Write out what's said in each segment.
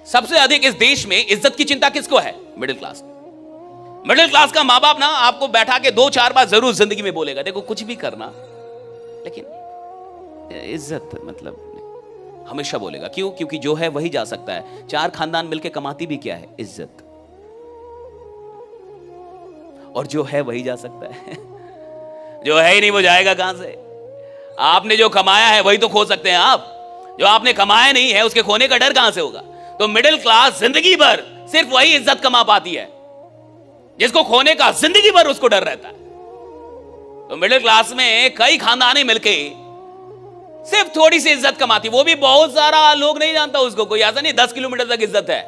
सबसे अधिक इस देश में इज्जत की चिंता किसको है? Middle class. मिडिल क्लास का माँ बाप ना आपको बैठा के 2-4 बार जरूर जिंदगी में बोलेगा, देखो कुछ भी करना लेकिन इज्जत मतलब हमेशा बोलेगा। क्यों? क्योंकि जो है वही जा सकता है। 4 खानदान मिलके कमाती भी क्या है? इज्जत। और जो है वही जा सकता है जो है ही नहीं वो जाएगा कहां से? आपने जो कमाया है वही तो खो सकते हैं आप। जो आपने कमाया नहीं है उसके खोने का डर कहां से होगा? तो मिडिल क्लास जिंदगी भर सिर्फ वही इज्जत कमा पाती है जिसको खोने का जिंदगी भर उसको डर रहता है। तो मिडिल क्लास में कई खानदानें मिलके सिर्फ थोड़ी सी इज्जत कमाती, वो भी बहुत सारा लोग नहीं जानता उसको। कोई ऐसा नहीं 10 किलोमीटर तक इज्जत है,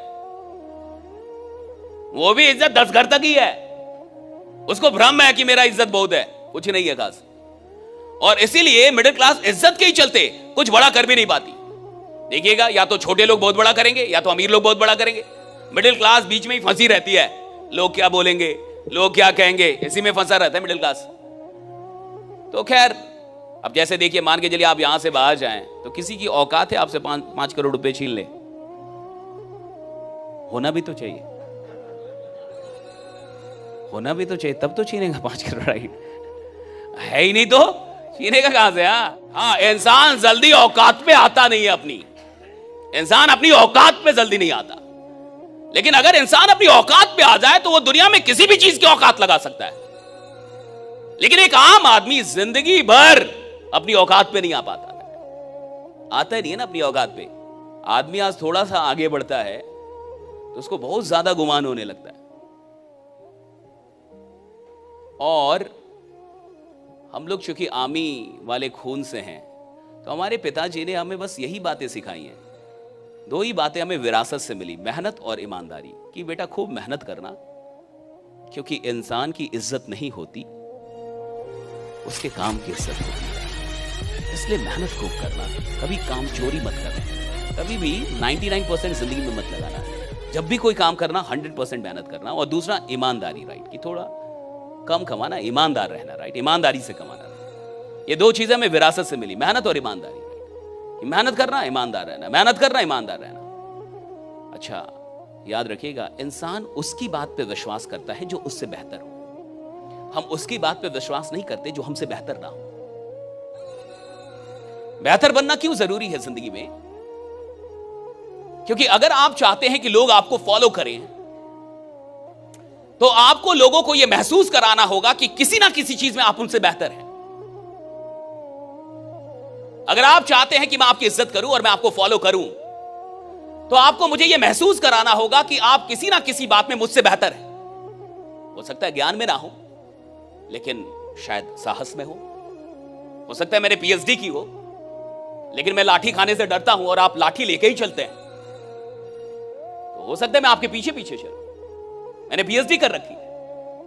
वो भी इज्जत 10 घर तक ही है। उसको भ्रम है कि मेरा इज्जत बहुत है, कुछ नहीं है खास। और इसीलिए मिडिल क्लास इज्जत के ही चलते कुछ बड़ा कर भी नहीं पाती। देखिएगा, या तो छोटे लोग बहुत बड़ा करेंगे या तो अमीर लोग बहुत बड़ा करेंगे। मिडिल क्लास बीच में ही फंसी रहती है। लोग क्या बोलेंगे, लोग क्या कहेंगे, इसी में फंसा रहता है मिडिल क्लास। तो खैर, अब जैसे देखिए, मान के चलिए आप यहां से बाहर जाएं तो किसी की औकात है आपसे 5 करोड़ रुपए छीन ले? होना भी तो चाहिए, होना भी तो चाहिए, तब तो छीनेगा 5 करोड़। राइट है ही नहीं तो छीनेगा कहां से? हाँ, इंसान जल्दी औकात पे आता नहीं है अपनी। इंसान अपनी औकात पे जल्दी नहीं आता, लेकिन अगर इंसान अपनी औकात पे आ जाए तो वो दुनिया में किसी भी चीज की औकात लगा सकता है। लेकिन एक आम आदमी जिंदगी भर अपनी औकात पे नहीं आ पाता। आता ही नहीं है ना अपनी औकात पे। आदमी आज थोड़ा सा आगे बढ़ता है तो उसको बहुत ज्यादा गुमान होने लगता है। और हम लोग चूंकि आर्मी वाले खून से हैं तो हमारे पिताजी ने हमें बस यही बातें सिखाई हैं। 2 ही बातें हमें विरासत से मिली, मेहनत और ईमानदारी। कि बेटा खूब मेहनत करना, क्योंकि इंसान की इज्जत नहीं होती, उसके काम की इज्जत होती है। इसलिए मेहनत खूब करना, कभी काम चोरी मत करना, कभी भी 99% जिंदगी में मत लगाना। जब भी कोई काम करना 100% मेहनत करना। और दूसरा ईमानदारी, राइट, कि थोड़ा कम कमाना, ईमानदार रहना, राइट, ईमानदारी से कमाना। ये 2 चीजें हमें विरासत से मिली, मेहनत और ईमानदारी। मेहनत करना, ईमानदार रहना, मेहनत करना, ईमानदार रहना। अच्छा याद रखिएगा, इंसान उसकी बात पे विश्वास करता है जो उससे बेहतर हो। हम उसकी बात पे विश्वास नहीं करते जो हमसे बेहतर ना हो। बेहतर बनना क्यों जरूरी है जिंदगी में? क्योंकि अगर आप चाहते हैं कि लोग आपको फॉलो करें तो आपको लोगों को यह महसूस कराना होगा कि किसी ना किसी चीज में आप उनसे बेहतर हैं। अगर आप चाहते हैं कि मैं आपकी इज्जत करूं और मैं आपको फॉलो करूं तो आपको मुझे यह महसूस कराना होगा कि आप किसी ना किसी बात में मुझसे बेहतर हैं। हो सकता है ज्ञान में ना हो, लेकिन शायद साहस में हो सकता है मेरे पीएचडी की हो, लेकिन मैं लाठी खाने से डरता हूं और आप लाठी लेके ही चलते हैं। तो हो सकता है मैं आपके पीछे पीछे चलूं, मैंने पीएचडी कर रखी है।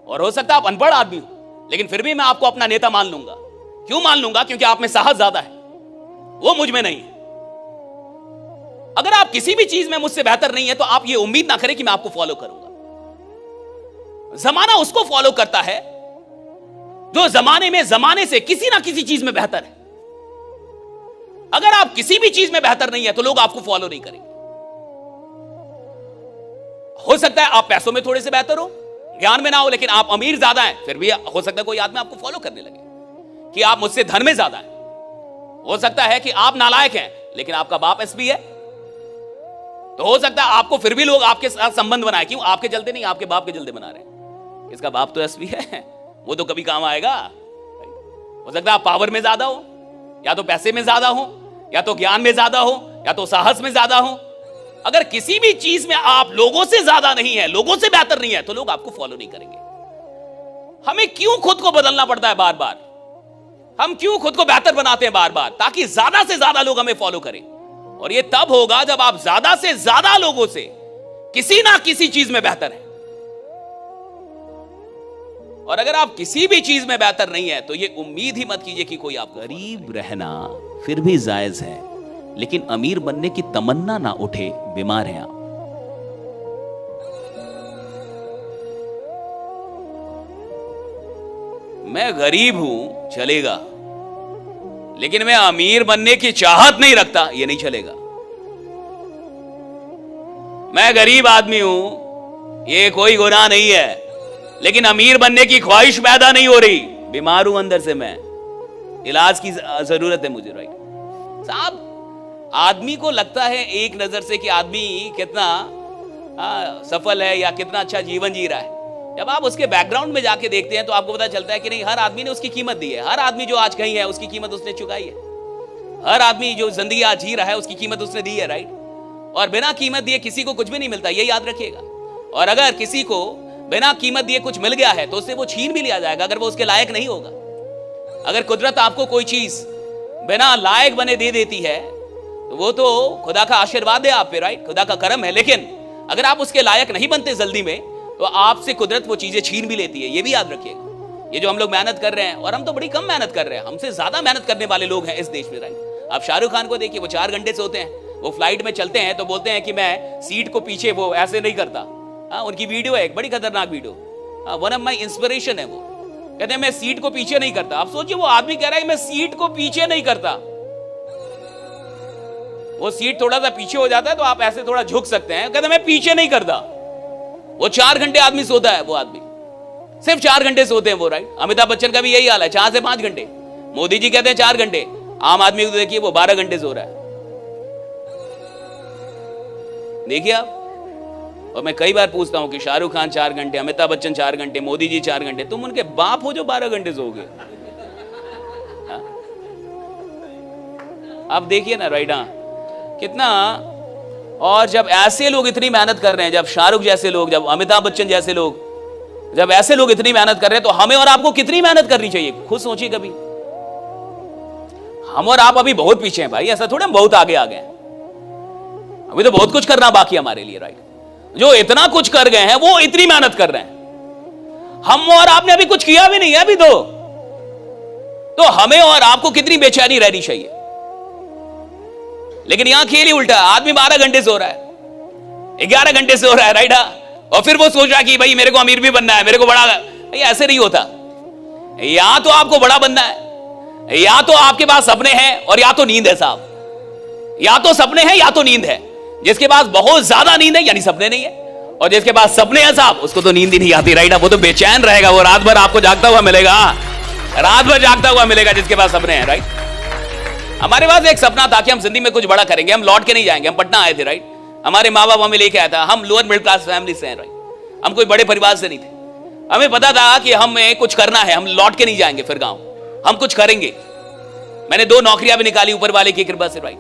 और हो सकता है आप अनपढ़ आदमी हो, लेकिन फिर भी मैं आपको अपना नेता मान लूंगा। क्यों मान लूंगा? क्योंकि आप में साहस ज्यादा है, वो मुझ में नहीं है। अगर आप किसी भी चीज में मुझसे बेहतर नहीं है तो आप ये उम्मीद ना करें कि मैं आपको फॉलो करूंगा। जमाना उसको फॉलो करता है जो जमाने से किसी ना किसी चीज में बेहतर है। अगर आप किसी भी चीज में बेहतर नहीं है तो लोग आपको फॉलो नहीं करेंगे। हो सकता है आप पैसों में थोड़े से बेहतर हो, ज्ञान में ना हो, लेकिन आप अमीर ज्यादा हैं, फिर भी हो सकता है कोई आदमी आपको फॉलो करने लगे। कि आप मुझसे धन में ज्यादा हैं, हो सकता है कि आप नालायक हैं लेकिन आपका बाप एसपी है, तो हो सकता है आपको फिर भी लोग आपके साथ संबंध बनाए। क्यों? आपके चलते नहीं, आपके बाप के चलते बना रहे हैं। इसका बाप तो एसपी है, वो तो कभी काम आएगा। हो सकता है आप पावर में ज्यादा हो, या तो पैसे में ज्यादा हो, या तो ज्ञान में ज्यादा हो, या तो साहस में ज्यादा हो। अगर किसी भी चीज में आप लोगों से ज्यादा नहीं है, लोगों से बेहतर नहीं है, तो लोग आपको फॉलो नहीं करेंगे। हमें क्यों खुद को बदलना पड़ता है बार बार? हम क्यों खुद को बेहतर बनाते हैं बार बार? ताकि ज्यादा से ज्यादा लोग हमें फॉलो करें। और ये तब होगा जब आप ज्यादा से ज्यादा लोगों से किसी ना किसी चीज में बेहतर हैं। और अगर आप किसी भी चीज में बेहतर नहीं है तो ये उम्मीद ही मत कीजिए कि कोई आप गरीब रहना फिर भी जायज है, लेकिन अमीर बनने की तमन्ना ना उठे, बीमार हैं आप। मैं गरीब हूं चलेगा, लेकिन मैं अमीर बनने की चाहत नहीं रखता, ये नहीं चलेगा। मैं गरीब आदमी हूं, ये कोई गुनाह नहीं है, लेकिन अमीर बनने की ख्वाहिश पैदा नहीं हो रही, बीमार हूं अंदर से, मैं इलाज की जरूरत है मुझे। राइट साहब, आदमी को लगता है एक नजर से कि आदमी कितना सफल है या कितना अच्छा जीवन जी रहा है। जब आप उसके बैकग्राउंड में जाके देखते हैं तो आपको पता चलता है कि नहीं, हर आदमी ने उसकी कीमत दी है। हर आदमी जो आज कहीं है उसकी कीमत उसने चुकाई है। हर आदमी जो जिंदगी आज जी रहा है उसकी कीमत उसने दी है। राइट, और बिना कीमत दिए किसी को कुछ भी नहीं मिलता, ये याद रखिएगा। और अगर किसी को बिना कीमत दिए कुछ मिल गया है तो उससे वो छीन भी लिया जाएगा अगर वो उसके लायक नहीं होगा। अगर कुदरत आपको कोई चीज बिना लायक बने दे देती है तो वो तो खुदा का आशीर्वाद है आप पे। राइट, खुदा का करम है। लेकिन अगर आप उसके लायक नहीं बनते जल्दी में तो आपसे कुदरत वो चीजें छीन भी लेती है, ये भी याद रखिएगा। ये जो हम लोग मेहनत कर रहे हैं, और हम तो बड़ी कम मेहनत कर रहे हैं, हमसे ज्यादा मेहनत करने वाले लोग हैं इस देश में। राइट, आप शाहरुख खान को देखिए, वो 4 घंटे से होते हैं, वो फ्लाइट में चलते हैं तो बोलते हैं कि मैं सीट को पीछे वो ऐसे नहीं करता। उनकी वीडियो है, एक बड़ी खतरनाक video, one of my inspiration है। वो कहते हैं मैं सीट को पीछे नहीं करता। आप सोचिए, वो आदमी कह रहा है मैं सीट को पीछे नहीं करता। वो सीट थोड़ा सा पीछे हो जाता है तो आप ऐसे थोड़ा झुक सकते हैं, कहते मैं पीछे नहीं करता। वो 4 घंटे आदमी सोता है, वो आदमी सिर्फ 4 घंटे सोते हैं वो। राइट, अमिताभ बच्चन का भी यही हाल है, 4 से 5 घंटे। मोदी जी कहते हैं 4 घंटे, आम आदमी को देखिए वो 12 घंटे सो रहा है। देखिए आप, और मैं कई बार पूछता हूं कि शाहरुख खान 4 घंटे, अमिताभ बच्चन 4 घंटे, मोदी जी 4 घंटे, तुम उनके बाप हो जो 12 घंटे सोओगे? आप देखिए ना। राइट, कितना। और जब ऐसे लोग इतनी मेहनत कर रहे हैं, जब शाहरुख जैसे लोग, जब अमिताभ बच्चन जैसे लोग, जब ऐसे लोग इतनी मेहनत कर रहे हैं तो हमें और आपको कितनी मेहनत करनी चाहिए? खुद सोचिए कभी। हम और आप अभी बहुत पीछे हैं भाई, ऐसा थोड़ा हम बहुत आगे आ गए हैं। अभी तो बहुत कुछ करना बाकी हमारे लिए। राइट, जो इतना कुछ कर गए हैं वो इतनी मेहनत कर रहे हैं। हम और आपने अभी कुछ किया भी नहीं है अभी तो हमें और आपको कितनी बेचैनी रहनी चाहिए। लेकिन यहां खेल ही उल्टा, आदमी 12 घंटे सो रहा है, 11 घंटे सो रहा है। राइट, और फिर वो सोच रहा है कि भाई मेरे को अमीर भी बनना है, मेरे को बड़ा। भाई ऐसे नहीं होता। या तो आपको बड़ा बनना है, या तो आपके पास सपने हैं, और या तो नींद है साहब। या तो सपने हैं या तो नींद है। जिसके पास बहुत ज्यादा नींद है यानी सपने नहीं है, और जिसके पास सपने हैं साहब उसको तो नींद ही नहीं आती। राइट, वो तो बेचैन रहेगा, वो रात भर आपको जागता हुआ मिलेगा, रात भर जागता हुआ मिलेगा जिसके पास सपने हैं। राइट, हमारे पास एक सपना था कि हम जिंदगी में कुछ बड़ा करेंगे, हम लौट के नहीं जाएंगे। हम पटना आए थे। राइट, हमारे माँ बाप हमें लेके आया था, हम लोअर मिडिल क्लास फैमिली से हैं। राइट, हम कोई बड़े परिवार से नहीं थे। हमें पता था कि हमें कुछ करना है, हम लौट के नहीं जाएंगे फिर गांव, हम कुछ करेंगे। मैंने 2 नौकरियां भी निकाली ऊपर वाले की कृपा से। राइट,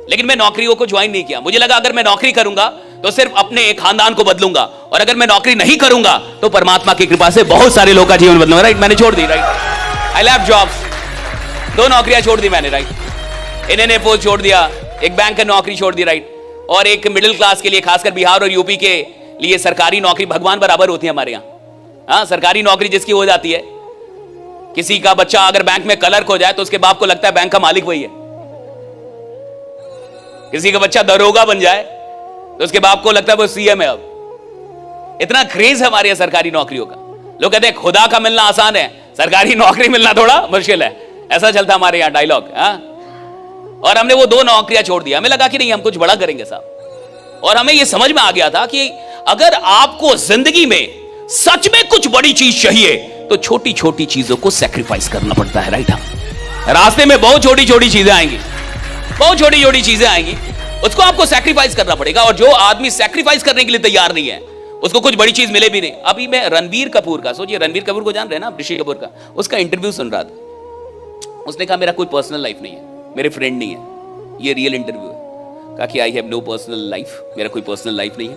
लेकिन मैं नौकरियों को ज्वाइन नहीं किया। मुझे लगा अगर मैं नौकरी करूंगा तो सिर्फ अपने खानदान को बदलूंगा, और अगर मैं नौकरी नहीं करूंगा तो परमात्मा की कृपा से बहुत सारे लोगों का जीवन बदलूंगा। राइट, मैंने छोड़ दी। राइट, आई लेफ्ट जॉब्स, 2 नौकरियां छोड़ दी मैंने। राइट, इंडियन एयरफोर्स छोड़ दिया, एक बैंक की नौकरी छोड़ दी। राइट, और एक मिडिल क्लास के लिए, खासकर बिहार और यूपी के लिए, सरकारी नौकरी भगवान बराबर होती है हमारे यहाँ। सरकारी नौकरी जिसकी हो जाती है, किसी का बच्चा अगर बैंक में क्लर्क हो जाए तो उसके बाप को लगता है बैंक का मालिक वही है। किसी का बच्चा दरोगा बन जाए तो उसके बाप को लगता है वो सीएम है। अब इतना क्रेज है हमारे यहाँ सरकारी नौकरियों का। लोग कहते हैं खुदा का मिलना आसान है, सरकारी नौकरी मिलना थोड़ा मुश्किल है। ऐसा चलता हमारे यहाँ डायलॉग। और हमने वो 2 नौकरियां छोड़ दिया। हमें लगा कि नहीं, हम कुछ बड़ा करेंगे साहब। और हमें ये समझ में आ गया था कि अगर आपको जिंदगी में सच में कुछ बड़ी चीज चाहिए तो छोटी छोटी चीजों को सैक्रिफाइस करना पड़ता है। राइट, रास्ते में बहुत छोटी छोटी चीजें आएंगी, बहुत छोटी छोटी चीजें आएंगी, उसको आपको सैक्रिफाइस करना पड़ेगा। और जो आदमी सैक्रिफाइस करने के लिए तैयार नहीं है उसको कुछ बड़ी चीज मिले भी नहीं। अभी मैं रणबीर कपूर का, सोचिए रणबीर कपूर को जान रहे हैं ना, ऋषि कपूर का, उसका इंटरव्यू सुन रहा था। उसने कहा मेरा कोई पर्सनल लाइफ नहीं है, मेरे फ्रेंड नहीं है। ये रियल इंटरव्यू है। कहा कि I have no personal life, मेरा कोई पर्सनल लाइफ नहीं है,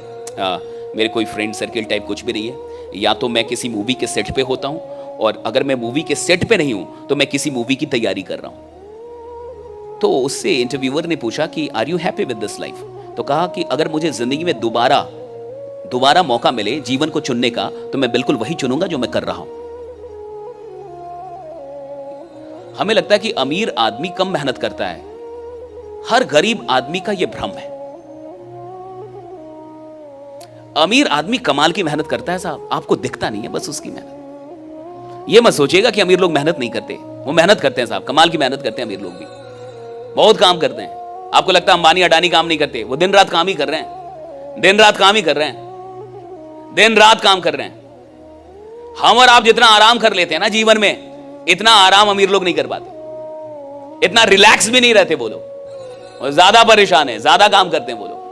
मेरे कोई फ्रेंड सर्किल टाइप कुछ भी नहीं है। या तो मैं किसी मूवी के सेट पे होता हूं, और अगर मैं मूवी के सेट पे नहीं हूं तो मैं किसी मूवी की तैयारी कर रहा हूं। तो उससे इंटरव्यूअर ने पूछा कि are you happy with this life? तो कहा कि अगर मुझे जिंदगी में दोबारा मौका मिले जीवन को चुनने का तो मैं बिल्कुल वही चुनूंगा जो मैं कर रहा हूं। हमें लगता है कि अमीर आदमी कम मेहनत करता है, हर गरीब आदमी का यह भ्रम है। अमीर आदमी कमाल की मेहनत करता है साहब, आपको दिखता नहीं है बस उसकी मेहनत। यह मत सोचिएगा कि अमीर लोग मेहनत नहीं करते, वो मेहनत करते हैं साहब, कमाल की मेहनत करते हैं। अमीर लोग भी बहुत काम करते हैं। आपको लगता है अंबानी अडानी काम नहीं करते, वो दिन रात काम ही कर रहे हैं। दिन रात काम ही कर रहे हैं, दिन रात काम कर रहे हैं। हम और आप जितना आराम कर लेते हैं ना जीवन में, इतना आराम अमीर लोग नहीं कर पाते, इतना रिलैक्स भी नहीं रहते वो लोग, और ज्यादा परेशान है, ज्यादा काम करते हैं वो लोग।